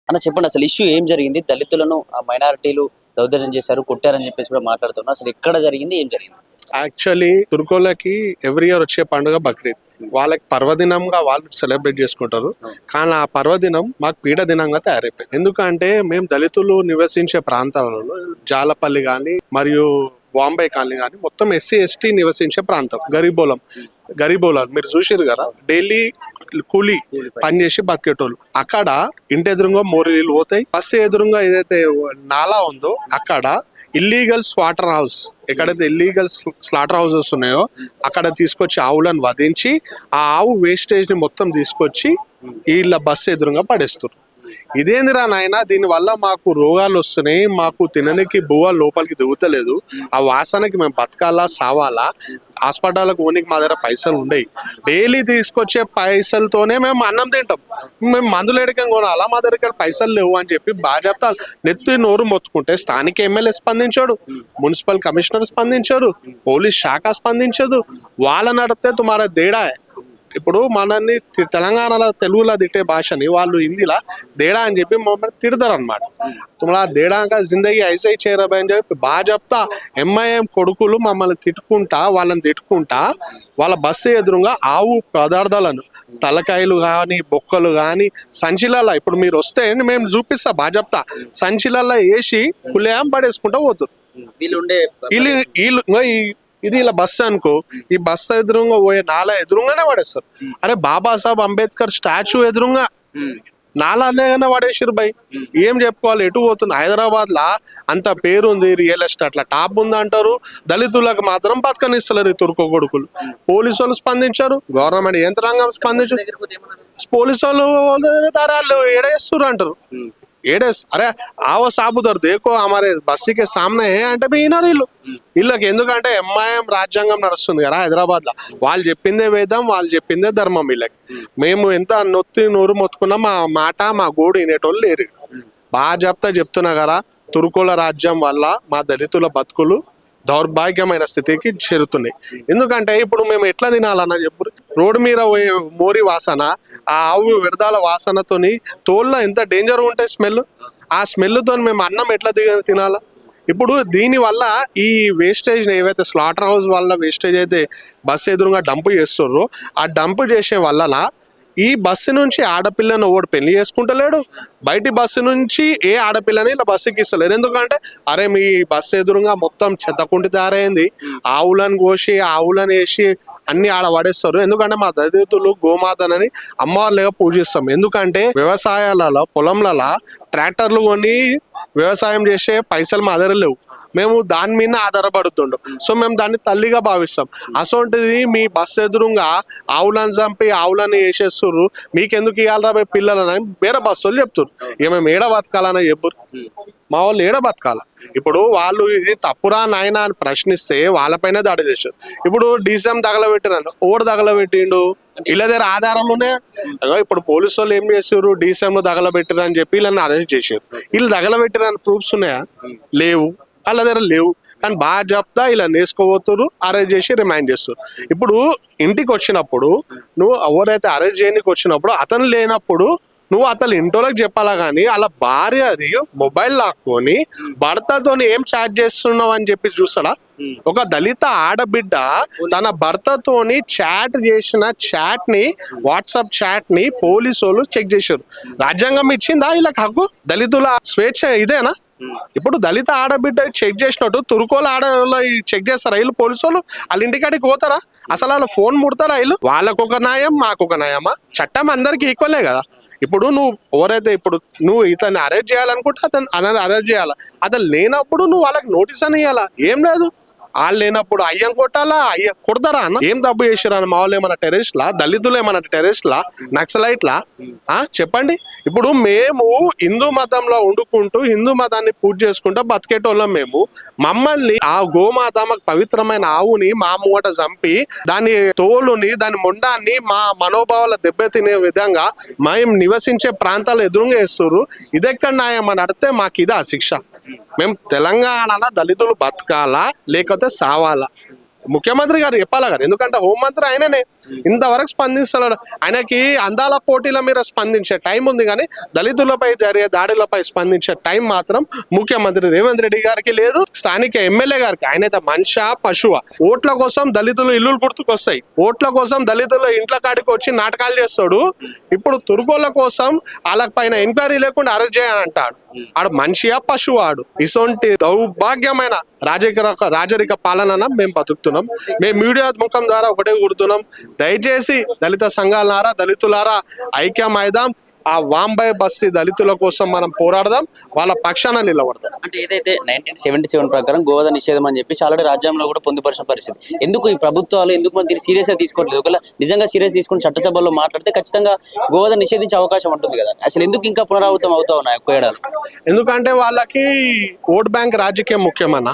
అన్న చెప్పండి, అసలు ఇష్యూ ఏం జరిగింది? దళితులను మైనారిటీలు దౌర్జన్యం చేశారు, కొట్టారని చెప్పేసి కూడా మాట్లాడుతున్నారు. అసలు ఎక్కడ జరిగింది, ఏం జరిగింది? యాక్చువల్లీ తుర్కోలకి ఎవ్రీ ఇయర్ వచ్చే పండుగ బక్రీద్. వాళ్ళకి పర్వదినంగా వాళ్ళు సెలబ్రేట్ చేసుకుంటారు. కానీ ఆ పర్వదినం మాకు పీడ దినంగా తయారైపోయింది. ఎందుకంటే మేము దళితులు నివసించే ప్రాంతాలలో జాలపల్లి కానీ మరియు బాంబే కాలనీ కానీ మొత్తం ఎస్సీ ఎస్టీ నివసించే ప్రాంతం. గరీబోలాలు మీరు చూసారు కదా, డైలీ కూలీ పని చేసి బతికేటోళ్ళు. అక్కడ ఇంటి ఎదురుగా మోరీ నీళ్ళు పోతాయి. బస్సు ఎదురుగా ఏదైతే నాలా ఉందో అక్కడ ఇల్లీగల్ స్లాటర్ హౌస్, ఎక్కడైతే ఇల్లీగల్ స్లాటర్ హౌసెస్ ఉన్నాయో అక్కడ తీసుకొచ్చి ఆవులను వధించి ఆ ఆవు వేస్టేజ్ ని మొత్తం తీసుకొచ్చి వీళ్ళ బస్సు ఎదురుగా పడేస్తారు. ఇదేందిరా నాయన, దీని వల్ల మాకు రోగాలు వస్తున్నాయి, మాకు తిననికి బువ్వ లోపలికి దిగుతలేదు, ఆ వాసనకి మేము బతకాలా సావాలా, హాస్పిటల్కి ఓనికి మా దగ్గర పైసలు ఉండయి, డైలీ తీసుకొచ్చే పైసలతోనే మేము అన్నం తింటాం, మేము మందులు ఎడకం కొనాలా, మా దగ్గర పైసలు లేవు అని చెప్పి బాగా చెప్తా నెత్తి నోరు మొత్తుకుంటే స్థానిక ఎమ్మెల్యే స్పందించాడు, మున్సిపల్ కమిషనర్ స్పందించాడు, పోలీస్ శాఖ స్పందించదు. వాళ్ళని అడిగితే తుమారా దేడా. ఇప్పుడు మనల్ని తెలంగాణలో తెలుగులో తిట్టే భాషని వాళ్ళు హిందీలా దేడా అని చెప్పి మమ్మల్ని తిడతారు అనమాట. తుమలా దేడాక జిందగీ ఐసై చేరబాయి అని చెప్పి బాగా చెప్తా. ఎంఐఎం కొడుకులు మమ్మల్ని వాళ్ళని తిట్టుకుంటా వాళ్ళ బస్సు ఎదురుగా ఆవు పదార్థాలను తలకాయలు కానీ బొక్కలు కానీ సంచిలల్లో, ఇప్పుడు మీరు వస్తే మేము చూపిస్తా బాగా చెప్తా, సంచిలల్లో వేసి కులేం పడేసుకుంటా పోతారు వీళ్ళు. ఇది ఇలా బస్సు అనుకో, ఈ బస్సు ఎదురుగా పోయే నాలా ఎదురుగానే పడేస్తారు. అరే బాబాసాహెబ్ అంబేద్కర్ స్టాచ్యూ ఎదురుగా నాలానే పడేసారు బై. ఏం చెప్పుకోవాలి, ఎటు పోతుంది? హైదరాబాద్ లా అంత పేరుంది, రియల్ ఎస్టేట్ లా టాప్ ఉంది అంటారు, దళితులకు మాత్రం బతకనిస్తలేరు ఈ తుర్కో కొడుకులు. పోలీసు వాళ్ళు స్పందించారు, గవర్నమెంట్ యంత్రాంగం స్పందించారు, పోలీసు వాళ్ళు ఏడేస్తారు అంటారు. అరే ఆవో సాబుతారు దేకో హమారే బస్సు కే సామ్నే అంటే వినరు వీళ్ళకి. ఎందుకంటే ఎంఐఎం రాజ్యాంగం నడుస్తుంది కదా హైదరాబాద్ లో, వాళ్ళు చెప్పిందే వేదం, వాళ్ళు చెప్పిందే ధర్మం. వీళ్ళకి మేము ఎంత నోరు మొత్తుకున్నా మా మాట మా గోడు వినేటోళ్ళు లేరు. బాగా చెప్తున్నా కదా, తుర్కుల రాజ్యం వల్ల మా దళితుల బతుకులు దౌర్భాగ్యమైన స్థితికి చేరుతున్నాయి. ఎందుకంటే ఇప్పుడు మేము ఎట్లా తినాలన్నా చెప్పు, రోడ్డు మీద మోరి వాసన, ఆ ఆవు విడదాల వాసనతోని తోళ్ళ ఎంత డేంజర్ ఉంటాయి స్మెల్, ఆ స్మెల్తో మేము అన్నం ఎట్లా తినాలా? ఇప్పుడు దీని వల్ల ఈ వేస్టేజ్ ఏవైతే స్లాటర్ హౌస్ వల్ల వేస్టేజ్ అయితే బస్సు ఎదురుగా డంప్ చేస్తారో, ఆ డంప్ చేసే వలన ఈ బస్సు నుంచి ఆడపిల్లను ఓడి పెళ్లి చేసుకుంటలేడు, బయటి బస్సు నుంచి ఏ ఆడపిల్లని ఇలా బస్సుకి ఇస్తలేరు. ఎందుకంటే అరే మీ బస్సు ఎదురుగా మొత్తం చెత్తకుంటి తయారైంది, ఆవులను కోసి ఆవులను వేసి అన్ని ఆడ పడేస్తారు. ఎందుకంటే మా దళితులు గోమాతనని అమ్మవారులుగా పూజిస్తాం. ఎందుకంటే వ్యవసాయాలలో పొలంలలో ట్రాక్టర్లు కొని వ్యవసాయం చేసే పైసలు మా దగ్గర లేవు, మేము దాని మీద ఆధారపడుతుండు. సో మేము దాన్ని తల్లిగా భావిస్తాం. అసొంటిది మీ బస్సు ఎదురుగా ఆవులను చంపి ఆవులను వేసేస్తుర్రు, మీకెందుకు ఇవ్వాలరా పిల్లలని వేరే బస్సులు చెప్తారు. ఇక మేము ఏడ బతకాలని చెప్పు, మా వాళ్ళు ఏడ బతకాల. ఇప్పుడు వాళ్ళు ఇది తప్పురా నాయన అని ప్రశ్నిస్తే వాళ్ళపైన దాడి చేశారు. ఇప్పుడు డీసీఎం తగలబెట్టినాను, ఓడు తగలబెట్టిండు, వీళ్ళ దగ్గర ఆధారాలునే. ఇప్పుడు పోలీసు వాళ్ళు ఏం చేసారు, డీసీఎం లో తగలబెట్టిరు అని చెప్పి వీళ్ళని అరెస్ట్ చేశారు. వీళ్ళు తగలబెట్టిన ప్రూఫ్స్ ఉన్నాయా? లేవు, వాళ్ళ దగ్గర లేవు. కానీ బాగా చెప్తా ఇలా నేసుకోబోతున్నారు, అరెస్ట్ చేసి రిమైండ్ చేస్తారు. ఇప్పుడు ఇంటికి వచ్చినప్పుడు నువ్వు ఎవరైతే అరెస్ట్ చేయడానికి వచ్చినప్పుడు అతను లేనప్పుడు నువ్వు అతను ఇంటోళ్ళకి చెప్పాలా, కానీ అలా భార్య అది మొబైల్ లాక్కొని భర్తతో ఏం చాట్ చేస్తున్నావు అని చెప్పి చూస్తాడా? ఒక దళిత ఆడబిడ్డ తన భర్తతోని చాట్ చేసిన చాట్ ని, వాట్సాప్ చాట్ ని పోలీసు వాళ్ళు చెక్ చేశారు. రాజ్యాంగం ఇచ్చిందా వీళ్ళకి హక్కు? దళితుల స్వేచ్ఛ ఇదేనా? ఇప్పుడు దళిత ఆడబిడ్డ చెక్ చేసినట్టు తుర్కోల ఆడవాళ్ళు చెక్ చేస్తారా వీళ్ళు పోలీసు వాళ్ళు? వాళ్ళ ఇంటికాడికి పోతారా? అసలు వాళ్ళ ఫోన్ ముడతారా వీళ్ళు? వాళ్ళకు ఒక న్యాయం, మాకు ఒక న్యాయమా? చట్టం అందరికి ఈక్వలే కదా. ఇప్పుడు నువ్వు ఎవరైతే ఇప్పుడు నువ్వు ఇతన్ని అరెస్ట్ చేయాలనుకుంటే అతను అరెస్ట్ చేయాలా, అతను లేనప్పుడు నువ్వు వాళ్ళకి నోటీస్ అని ఇవ్వాలా? ఏం లేదు, వాళ్ళు లేనప్పుడు అయ్యం కొట్టాలా? అయ్య కొడతారా అన్న? ఏం తప్పు చేశారు అన్న? మా వాళ్ళు ఏమన్నా టెర్రరిస్ట్లా? దళితులు ఏమన్నా టెర్రరిస్ట్లా? నక్సలైట్లా? చెప్పండి. ఇప్పుడు మేము హిందూ మతంలో వండుకుంటూ హిందూ మతాన్ని పూజ చేసుకుంటూ బతికేటోళ్ళం. మేము మమ్మల్ని ఆ గోమాత మాకు పవిత్రమైన ఆవుని మా ముంగట చంపి దాని తోలుని దాని మొండాన్ని మా మనోభావాల దెబ్బతినే విధంగా మేము నివసించే ప్రాంతాలు ఎదురుగా వేస్తున్నారు. ఇదెక్కడ న్యాయం అని అడిగితే మాకు ఇదా శిక్ష? మేము తెలంగాణలో దళితులు బతకాలా లేకపోతే సావాలా? ముఖ్యమంత్రి గారు చెప్పాలా గారు, ఎందుకంటే హోంమంత్రి ఆయననే. ఇంతవరకు స్పందిస్తున్నాడు. ఆయనకి అందాల పోటీల మీద స్పందించే టైం ఉంది, కానీ దళితులపై జరిగే దాడులపై స్పందించే టైం మాత్రం ముఖ్యమంత్రి రేవంత్ రెడ్డి గారికి లేదు, స్థానిక ఎమ్మెల్యే గారికి. ఆయనైతే మనిషా పశువా? ఓట్ల కోసం దళితులు ఇల్లులు గుర్తుకొస్తాయి, ఓట్ల కోసం దళితులు ఇంట్ల కాడికి వచ్చి నాటకాలు చేస్తాడు. ఇప్పుడు తుర్కోళ్ళ కోసం వాళ్ళ పైన ఎంక్వైరీ లేకుండా అరెస్ట్ చేయాలంటాడు. ఆడు మనిషియా పశువు? ఆడు ఇసొంటి దౌర్భాగ్యమైన రాజరిక పాలన మేము బతుకుతున్నాం. మేము మీడియా ముఖం ద్వారా ఒకటే కూడుతున్నాం, దయచేసి దళిత సంఘాలారా, దళితులారా ఐక్యం అయిదాం. ఆ వాంబై బస్తీ దళితుల కోసం మనం పోరాడదాం, వాళ్ళ పక్షాన నిలబడదాం. అంటే ఏదైతే 1977 ప్రకారం గోవధ నిషేధం అని చెప్పి చాలా రాజ్యాంగంలో కూడా పొందుపరిచిన పరిస్థితి. ఎందుకు ఈ ప్రభుత్వాలు ఎందుకు మనం దీన్ని సీరియస్ గా తీసుకోవట్లేదు? ఒకవేళ నిజంగా సీరియస్ తీసుకుని చట్టసభలో మాట్లాడితే ఖచ్చితంగా గోవధ నిషేధించే అవకాశం ఉంటుంది కదా. అసలు ఎందుకు ఇంకా పునరావృతం అవుతా ఉన్నాయి ఒక్క ఏడాది? ఎందుకంటే వాళ్ళకి ఓట్ బ్యాంక్ రాజకీయం ముఖ్యమన్న.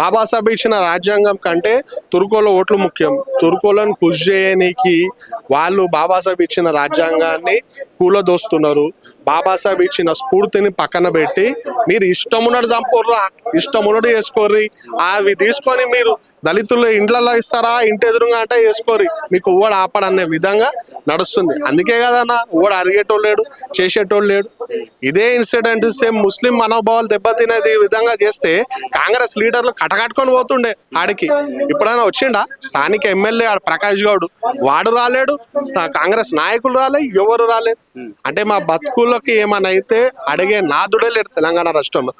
బాబాసాహెబ్ ఇచ్చిన రాజ్యాంగం కంటే తుర్కోలో ఓట్లు ముఖ్యం. తుర్కోలను కృషి చేయడానికి వాళ్ళు బాబాసాహెబ్ ఇచ్చిన రాజ్యాంగాన్ని కూలదోస్తున్నారు. బాబాసాహెబ్ ఇచ్చిన స్ఫూర్తిని పక్కన పెట్టి మీరు ఇష్టమున్నట్టు చంపుర్రా, ఇష్టమున్నట్టు చేసుకోర్రి, అవి తీసుకొని మీరు దళితులు ఇండ్లలో ఇస్తారా, ఇంటి ఎదురుగా అంటే వేసుకోరి, మీకు ఊడ ఆపడనే విధంగా నడుస్తుంది. అందుకే కదన్నా ఊడ అరిగేటోళ్ళు లేడు, చేసేటోళ్ళు లేడు. ఇదే ఇన్సిడెంట్ సేమ్ ముస్లిం మనోభావాలు దెబ్బతినేది విధంగా చేస్తే కాంగ్రెస్ లీడర్లు కటకట్టుకొని పోతుండే ఆడికి. ఇప్పుడైనా వచ్చిండా స్థానిక ఎమ్మెల్యే ప్రకాష్ గౌడ్? వాడు రాలేడు, కాంగ్రెస్ నాయకులు రాలేదు, ఎవరు రాలేదు. అంటే మా బతుకులకి ఏమన్నా అయితే అడిగే నాదుడే లేడు తెలంగాణ రాష్ట్రంలో.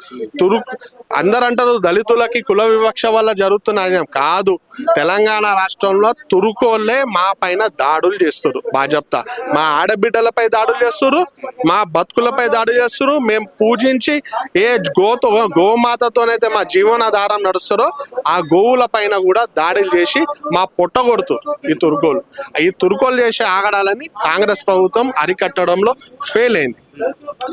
అందరు అంటారు దళితులకి కుల వివక్ష వల్ల జరుగుతున్న కాదు. తెలంగాణ రాష్ట్రంలో తురుకోళ్ళే మా పైన దాడులు చేస్తారు. బాగా చెప్తా, మా ఆడబిడ్డలపై దాడులు చేస్తారు, మా బతుకులపై దాడులు చేస్తారు. మేము పూజించి ఏ గోమాతతోనైతే మా జీవనాధారం నడుస్తారో ఆ గోవుల పైన కూడా దాడులు చేసి మా పొట్ట కొడుతారు ఈ తుర్కోలు. ఈ తుర్కోలు చేసే ఆగడాలని కాంగ్రెస్ ప్రభుత్వం అరికట్టడంలో ఫెయిల్ అయింది.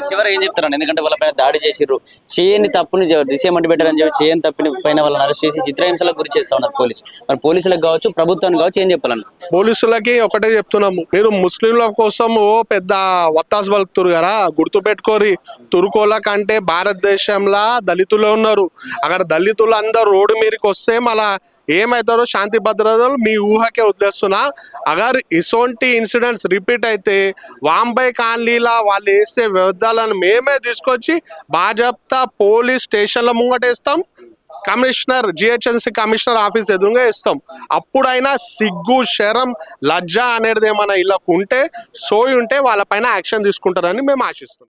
చివరి ఏం చెప్తారండి? ఎందుకంటే వాళ్ళ పైన దాడి చేసిర్రు, చేయని తప్పుని దిశమంటి పెట్టారని చెప్పి చేయని తప్పిని పైన వాళ్ళని అరెస్ట్ చేసి చిత్రహింసలకు గురి చేస్తా ఉన్నారు పోలీసు. మరి పోలీసులకు కావచ్చు, ప్రభుత్వానికి కావచ్చు, ఏం చెప్పాలన్న? పోలీసులకి ఒకటే చెప్తున్నాము, మీరు ముస్లింల కోసం ఓ పెద్ద వత్తాసు పలుకుతారు కదా, గుర్తు పెట్టుకోరి. తుర్కోల కంటే భారతదేశంలో దళితులు ఉన్నారు. అక్కడ దళితులు అందరు రోడ్డు మీదకి వస్తే మళ్ళా ఏమవుతారో శాంతి భద్రతలు మీ ఊహకే వదిలేస్తున్నా. అగర్ ఇసోంటి ఇన్సిడెంట్స్ రిపీట్ అయితే వాంబై కాలనీలా వాళ్ళు వేసే వ్యర్థాలను మేమే తీసుకొచ్చి బాజప్తా పోలీస్ స్టేషన్ల ముంగటేస్తాం, కమిషనర్ జిహెచ్ఎంసీ కమిషనర్ ఆఫీస్ ఎదురుగా ఇస్తాం. అప్పుడైనా సిగ్గు, శరం, లజ్జ అనేది ఏమైనా ఇలా ఉంటే, సోయి ఉంటే వాళ్ళపైన యాక్షన్ తీసుకుంటారని మేము ఆశిస్తాం.